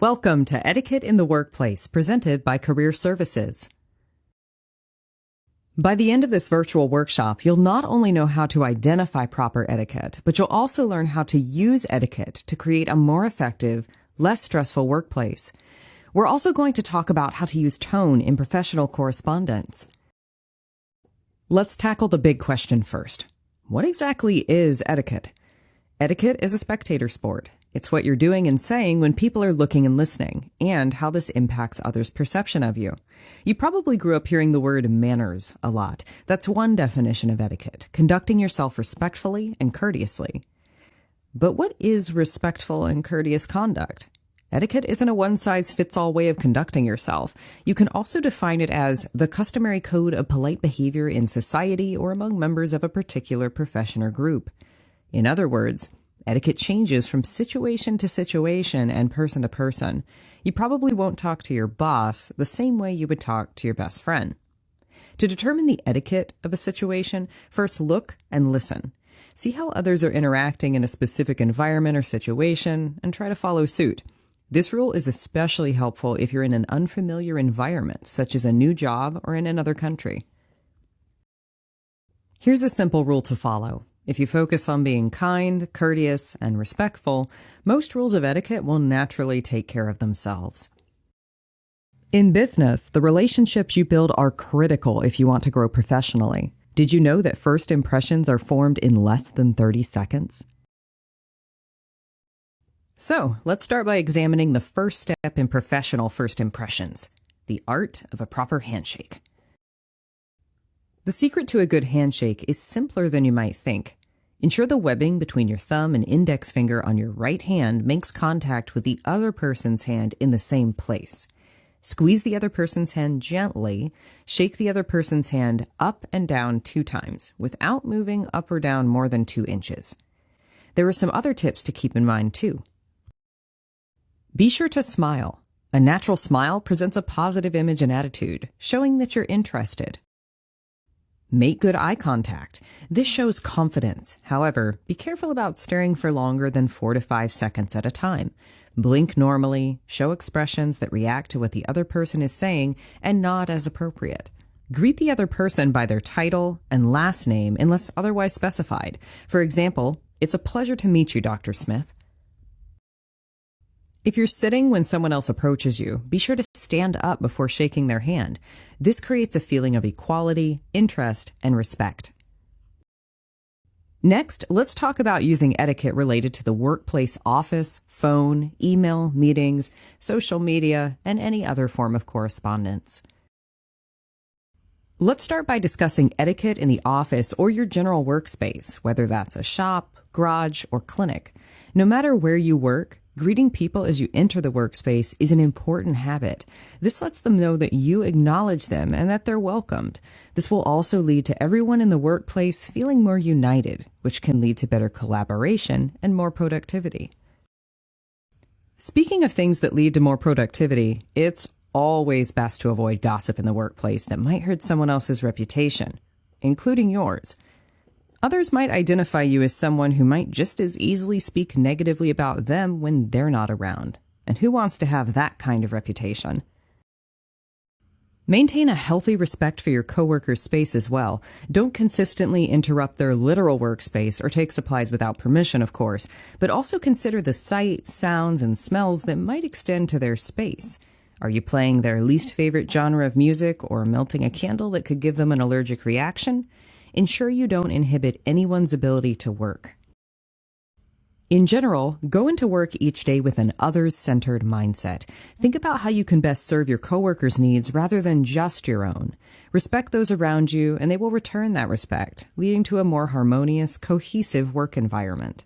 Welcome to Etiquette in the Workplace, presented by Career Services. By the end of this virtual workshop, you'll not only know how to identify proper etiquette, but you'll also learn how to use etiquette to create a more effective, less stressful workplace. We're also going to talk about how to use tone in professional correspondence. Let's tackle the big question first. What exactly is etiquette? Etiquette is a spectator sport. It's what you're doing and saying when people are looking and listening, and how this impacts others' perception of you. You probably grew up hearing the word manners a lot. That's one definition of etiquette, conducting yourself respectfully and courteously. But what is respectful and courteous conduct? Etiquette isn't a one-size-fits-all way of conducting yourself. You can also define it as the customary code of polite behavior in society or among members of a particular profession or group. In other words, etiquette changes from situation to situation and person to person. You probably won't talk to your boss the same way you would talk to your best friend. To determine the etiquette of a situation, first look and listen. See how others are interacting in a specific environment or situation, and try to follow suit. This rule is especially helpful if you're in an unfamiliar environment, such as a new job or in another country. Here's a simple rule to follow. If you focus on being kind, courteous, and respectful, most rules of etiquette will naturally take care of themselves. In business, the relationships you build are critical if you want to grow professionally. Did you know that first impressions are formed in less than 30 seconds? So, let's start by examining the first step in professional first impressions, the art of a proper handshake. The secret to a good handshake is simpler than you might think. Ensure the webbing between your thumb and index finger on your right hand makes contact with the other person's hand in the same place. Squeeze the other person's hand gently, shake the other person's hand up and down 2 times, without moving up or down more than 2 inches. There are some other tips to keep in mind too. Be sure to smile. A natural smile presents a positive image and attitude, showing that you're interested. Make good eye contact. This shows confidence. However, be careful about staring for longer than 4 to 5 seconds at a time. Blink normally, show expressions that react to what the other person is saying, and nod as appropriate. Greet the other person by their title and last name unless otherwise specified. For example, "It's a pleasure to meet you, Dr. Smith." If you're sitting when someone else approaches you, be sure to stand up before shaking their hand. This creates a feeling of equality, interest, and respect. Next, let's talk about using etiquette related to the workplace office, phone, email, meetings, social media, and any other form of correspondence. Let's start by discussing etiquette in the office or your general workspace, whether that's a shop, garage, or clinic. No matter where you work, greeting people as you enter the workspace is an important habit. This lets them know that you acknowledge them and that they're welcomed. This will also lead to everyone in the workplace feeling more united, which can lead to better collaboration and more productivity. Speaking of things that lead to more productivity, it's always best to avoid gossip in the workplace that might hurt someone else's reputation, including yours. Others might identify you as someone who might just as easily speak negatively about them when they're not around. And who wants to have that kind of reputation? Maintain a healthy respect for your coworkers' space as well. Don't consistently interrupt their literal workspace or take supplies without permission, of course, but also consider the sights, sounds, and smells that might extend to their space. Are you playing their least favorite genre of music or melting a candle that could give them an allergic reaction? Ensure you don't inhibit anyone's ability to work. In general, go into work each day with an others-centered mindset. Think about how you can best serve your coworkers' needs rather than just your own. Respect those around you, and they will return that respect, leading to a more harmonious, cohesive work environment.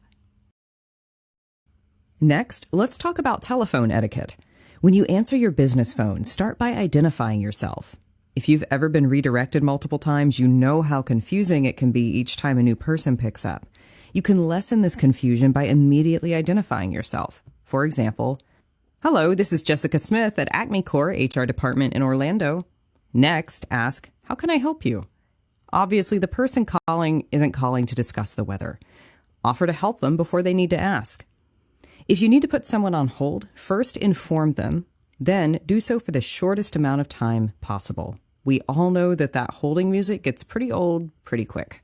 Next, let's talk about telephone etiquette. When you answer your business phone, start by identifying yourself. If you've ever been redirected multiple times, you know how confusing it can be each time a new person picks up. You can lessen this confusion by immediately identifying yourself. For example, "Hello, this is Jessica Smith at Acme Corps HR Department in Orlando." Next, ask, "How can I help you?" Obviously, the person calling isn't calling to discuss the weather. Offer to help them before they need to ask. If you need to put someone on hold, first inform them, then do so for the shortest amount of time possible. We all know that holding music gets pretty old pretty quick.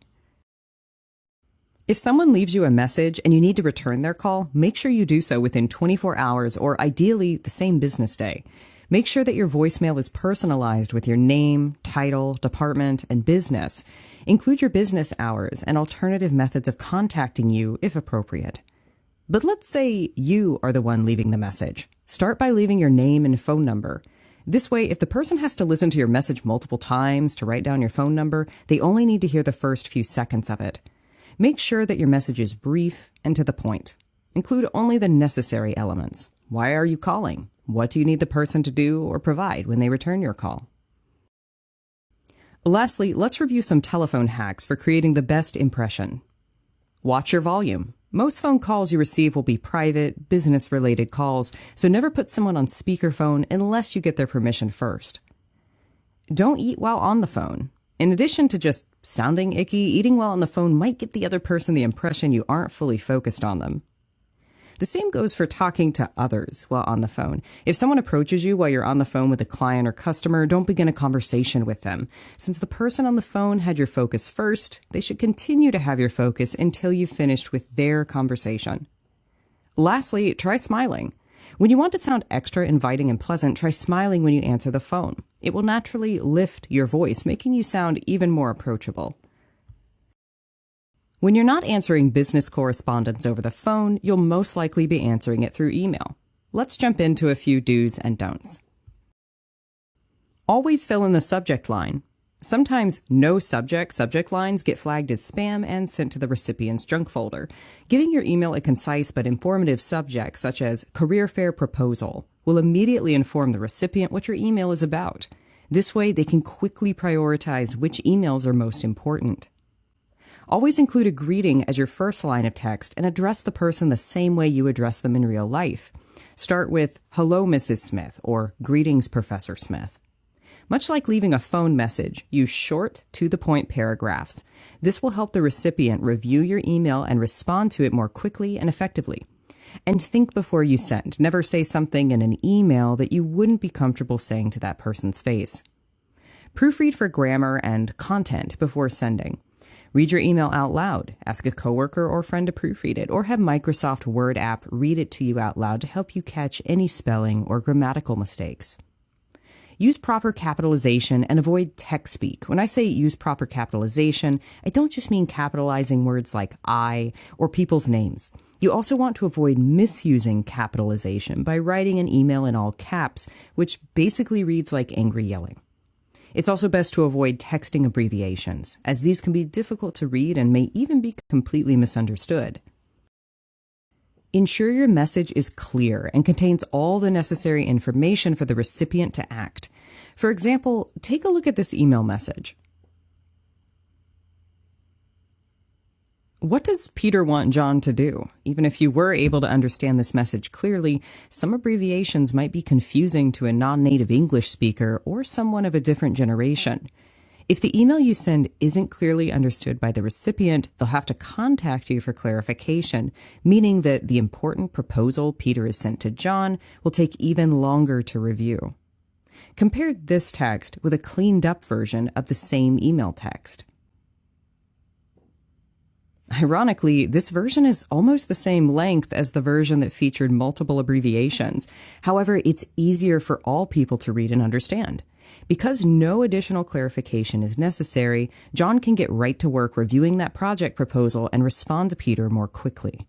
If someone leaves you a message and you need to return their call, make sure you do so within 24 hours or ideally the same business day. Make sure that your voicemail is personalized with your name, title, department, and business. Include your business hours and alternative methods of contacting you if appropriate. But let's say you are the one leaving the message. Start by leaving your name and phone number. This way, if the person has to listen to your message multiple times to write down your phone number, they only need to hear the first few seconds of it. Make sure that your message is brief and to the point. Include only the necessary elements. Why are you calling? What do you need the person to do or provide when they return your call? Lastly, let's review some telephone hacks for creating the best impression. Watch your volume. Most phone calls you receive will be private, business-related calls, so never put someone on speakerphone unless you get their permission first. Don't eat while on the phone. In addition to just sounding icky, eating while on the phone might give the other person the impression you aren't fully focused on them. The same goes for talking to others while on the phone. If someone approaches you while you're on the phone with a client or customer, don't begin a conversation with them. Since the person on the phone had your focus first, they should continue to have your focus until you've finished with their conversation. Lastly, try smiling. When you want to sound extra inviting and pleasant, try smiling when you answer the phone. It will naturally lift your voice, making you sound even more approachable. When you're not answering business correspondence over the phone, you'll most likely be answering it through email. Let's jump into a few do's and don'ts. Always fill in the subject line. Sometimes no subject lines get flagged as spam and sent to the recipient's junk folder. Giving your email a concise but informative subject, such as career fair proposal, will immediately inform the recipient what your email is about. This way, they can quickly prioritize which emails are most important. Always include a greeting as your first line of text and address the person the same way you address them in real life. Start with, "Hello, Mrs. Smith," or "Greetings, Professor Smith." Much like leaving a phone message, use short, to-the-point paragraphs. This will help the recipient review your email and respond to it more quickly and effectively. And think before you send. Never say something in an email that you wouldn't be comfortable saying to that person's face. Proofread for grammar and content before sending. Read your email out loud. Ask a coworker or friend to proofread it, or have Microsoft Word app read it to you out loud to help you catch any spelling or grammatical mistakes. Use proper capitalization and avoid text speak. When I say use proper capitalization, I don't just mean capitalizing words like I or people's names. You also want to avoid misusing capitalization by writing an email in all caps, which basically reads like angry yelling. It's also best to avoid texting abbreviations, as these can be difficult to read and may even be completely misunderstood. Ensure your message is clear and contains all the necessary information for the recipient to act. For example, take a look at this email message. What does Peter want John to do? Even if you were able to understand this message clearly, some abbreviations might be confusing to a non-native English speaker or someone of a different generation. If the email you send isn't clearly understood by the recipient, they'll have to contact you for clarification, meaning that the important proposal Peter has sent to John will take even longer to review. Compare this text with a cleaned up version of the same email text. Ironically, this version is almost the same length as the version that featured multiple abbreviations. However, it's easier for all people to read and understand. Because no additional clarification is necessary, John can get right to work reviewing that project proposal and respond to Peter more quickly.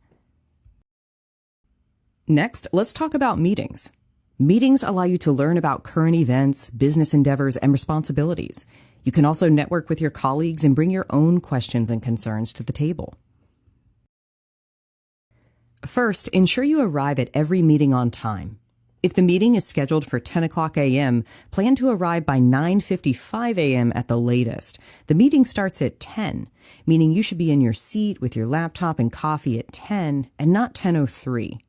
Next, let's talk about meetings. Meetings allow you to learn about current events, business endeavors, and responsibilities. You can also network with your colleagues and bring your own questions and concerns to the table. First, ensure you arrive at every meeting on time. If the meeting is scheduled for 10 o'clock a.m., plan to arrive by 9:55 a.m. at the latest. The meeting starts at 10, meaning you should be in your seat with your laptop and coffee at 10 and not 10:03.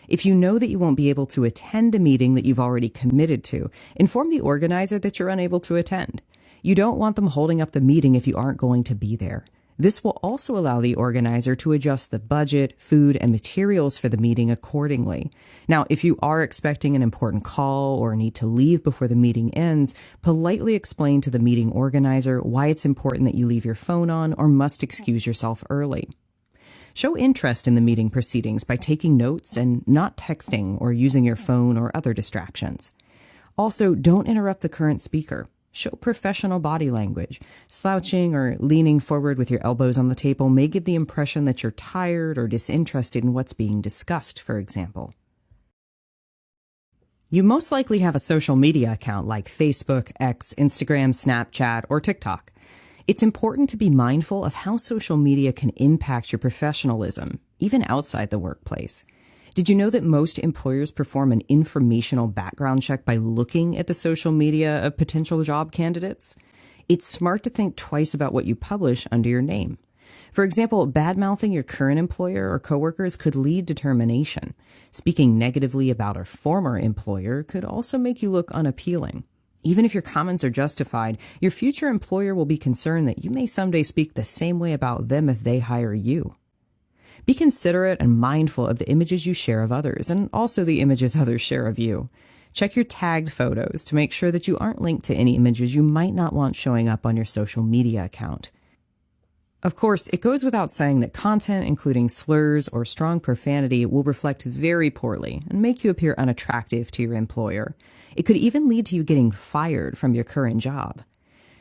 If you know that you won't be able to attend a meeting that you've already committed to, inform the organizer that you're unable to attend. You don't want them holding up the meeting if you aren't going to be there. This will also allow the organizer to adjust the budget, food, and materials for the meeting accordingly. Now, if you are expecting an important call or need to leave before the meeting ends, politely explain to the meeting organizer why it's important that you leave your phone on or must excuse yourself early. Show interest in the meeting proceedings by taking notes and not texting or using your phone or other distractions. Also, don't interrupt the current speaker. Show professional body language. Slouching or leaning forward with your elbows on the table may give the impression that you're tired or disinterested in what's being discussed, for example. You most likely have a social media account like Facebook, X, Instagram, Snapchat, or TikTok. It's important to be mindful of how social media can impact your professionalism, even outside the workplace. Did you know that most employers perform an informational background check by looking at the social media of potential job candidates? It's smart to think twice about what you publish under your name. For example, bad-mouthing your current employer or coworkers could lead to termination. Speaking negatively about a former employer could also make you look unappealing. Even if your comments are justified, your future employer will be concerned that you may someday speak the same way about them if they hire you. Be considerate and mindful of the images you share of others, and also the images others share of you. Check your tagged photos to make sure that you aren't linked to any images you might not want showing up on your social media account. Of course, it goes without saying that content including slurs or strong profanity will reflect very poorly and make you appear unattractive to your employer. It could even lead to you getting fired from your current job.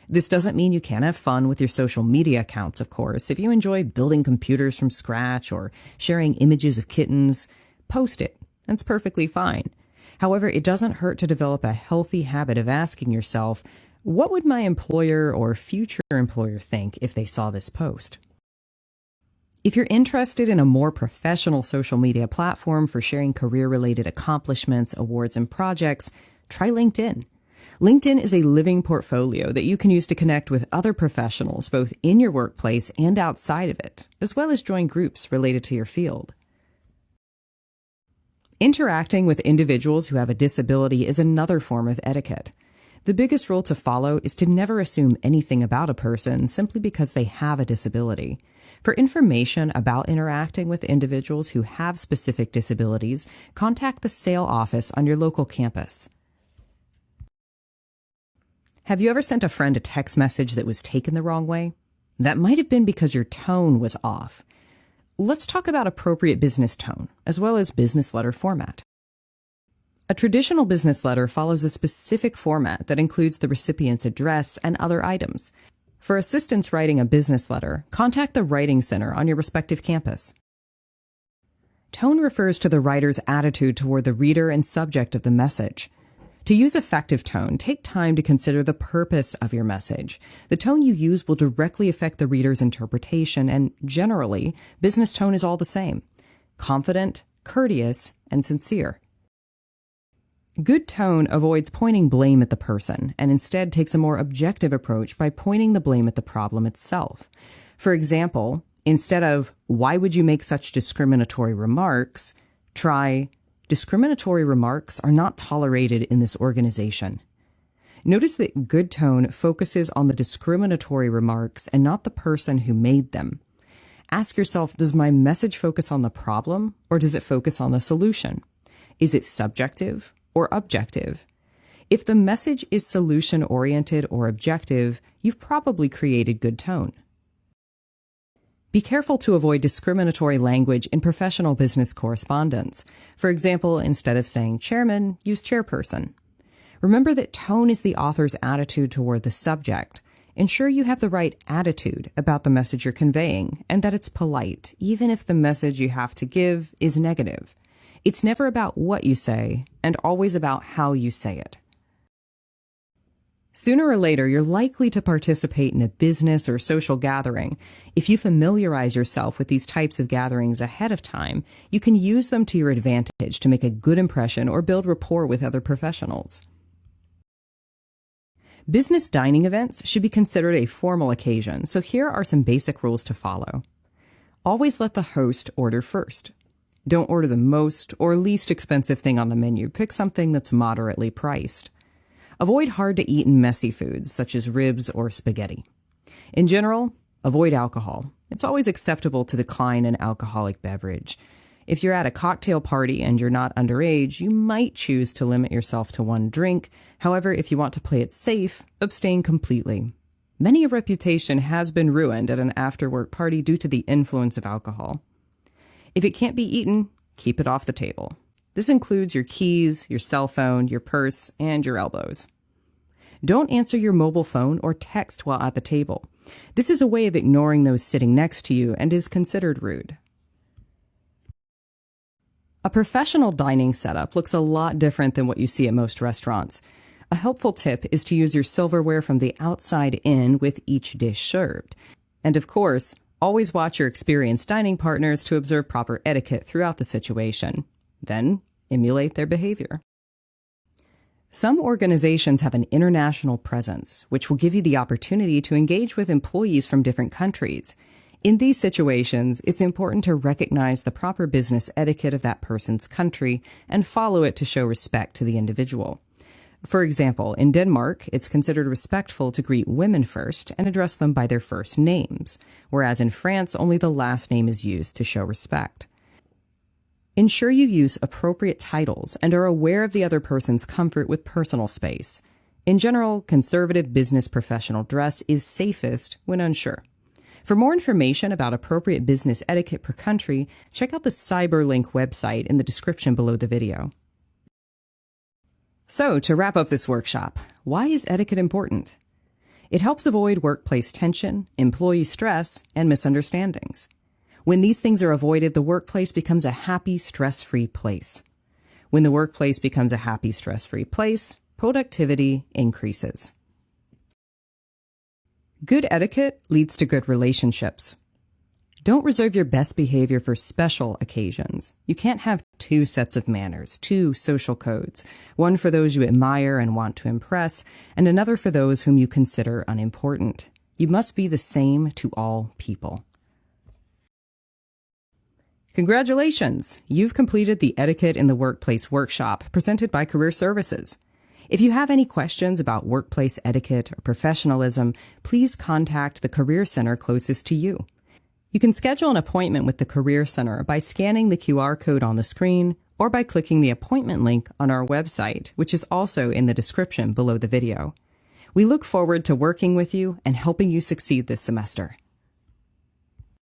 This doesn't mean you can't have fun with your social media accounts, of course. If you enjoy building computers from scratch or sharing images of kittens, post it. That's perfectly fine. However, it doesn't hurt to develop a healthy habit of asking yourself, what would my employer or future employer think if they saw this post? If you're interested in a more professional social media platform for sharing career-related accomplishments, awards, and projects, try LinkedIn. LinkedIn is a living portfolio that you can use to connect with other professionals both in your workplace and outside of it, as well as join groups related to your field. Interacting with individuals who have a disability is another form of etiquette. The biggest rule to follow is to never assume anything about a person simply because they have a disability. For information about interacting with individuals who have specific disabilities, contact the SAIL office on your local campus. Have you ever sent a friend a text message that was taken the wrong way? That might have been because your tone was off. Let's talk about appropriate business tone, as well as business letter format. A traditional business letter follows a specific format that includes the recipient's address and other items. For assistance writing a business letter, contact the Writing Center on your respective campus. Tone refers to the writer's attitude toward the reader and subject of the message. To use effective tone, take time to consider the purpose of your message. The tone you use will directly affect the reader's interpretation, and generally, business tone is all the same: confident, courteous, and sincere. Good tone avoids pointing blame at the person and instead takes a more objective approach by pointing the blame at the problem itself. For example, instead of, "Why would you make such discriminatory remarks?" try, "Discriminatory remarks are not tolerated in this organization." Notice that good tone focuses on the discriminatory remarks and not the person who made them. Ask yourself, does my message focus on the problem or does it focus on the solution? Is it subjective or objective? If the message is solution-oriented or objective, you've probably created good tone. Be careful to avoid discriminatory language in professional business correspondence. For example, instead of saying chairman, use chairperson. Remember that tone is the author's attitude toward the subject. Ensure you have the right attitude about the message you're conveying and that it's polite, even if the message you have to give is negative. It's never about what you say and always about how you say it. Sooner or later, you're likely to participate in a business or social gathering. If you familiarize yourself with these types of gatherings ahead of time, you can use them to your advantage to make a good impression or build rapport with other professionals. Business dining events should be considered a formal occasion, so here are some basic rules to follow. Always let the host order first. Don't order the most or least expensive thing on the menu. Pick something that's moderately priced. Avoid hard-to-eat and messy foods, such as ribs or spaghetti. In general, Avoid alcohol. It's always acceptable to decline an alcoholic beverage. If you're at a cocktail party and you're not underage, you might choose to limit yourself to one drink. However, if you want to play it safe, abstain completely. Many a reputation has been ruined at an after-work party due to the influence of alcohol. If it can't be eaten, keep it off the table. This includes your keys, your cell phone, your purse, and your elbows. Don't answer your mobile phone or text while at the table. This is a way of ignoring those sitting next to you and is considered rude. A professional dining setup looks a lot different than what you see at most restaurants. A helpful tip is to use your silverware from the outside in with each dish served. And of course, always watch your experienced dining partners to observe proper etiquette throughout the situation. Then, emulate their behavior. Some organizations have an international presence, which will give you the opportunity to engage with employees from different countries. In these situations, it's important to recognize the proper business etiquette of that person's country and follow it to show respect to the individual. For example, in Denmark, it's considered respectful to greet women first and address them by their first names, whereas in France, only the last name is used to show respect. Ensure you use appropriate titles and are aware of the other person's comfort with personal space. In general, conservative business professional dress is safest when unsure. For more information about appropriate business etiquette per country, check out the Cyberlink website in the description below the video. So, to wrap up this workshop, why is etiquette important? It helps avoid workplace tension, employee stress, and misunderstandings. When these things are avoided, the workplace becomes a happy, stress-free place. When the workplace becomes a happy, stress-free place, productivity increases. Good etiquette leads to good relationships. Don't reserve your best behavior for special occasions. You can't have two sets of manners, two social codes, one for those you admire and want to impress, and another for those whom you consider unimportant. You must be the same to all people. Congratulations! You've completed the Etiquette in the Workplace workshop presented by Career Services. If you have any questions about workplace etiquette or professionalism, please contact the Career Center closest to you. You can schedule an appointment with the Career Center by scanning the QR code on the screen or by clicking the appointment link on our website, which is also in the description below the video. We look forward to working with you and helping you succeed this semester.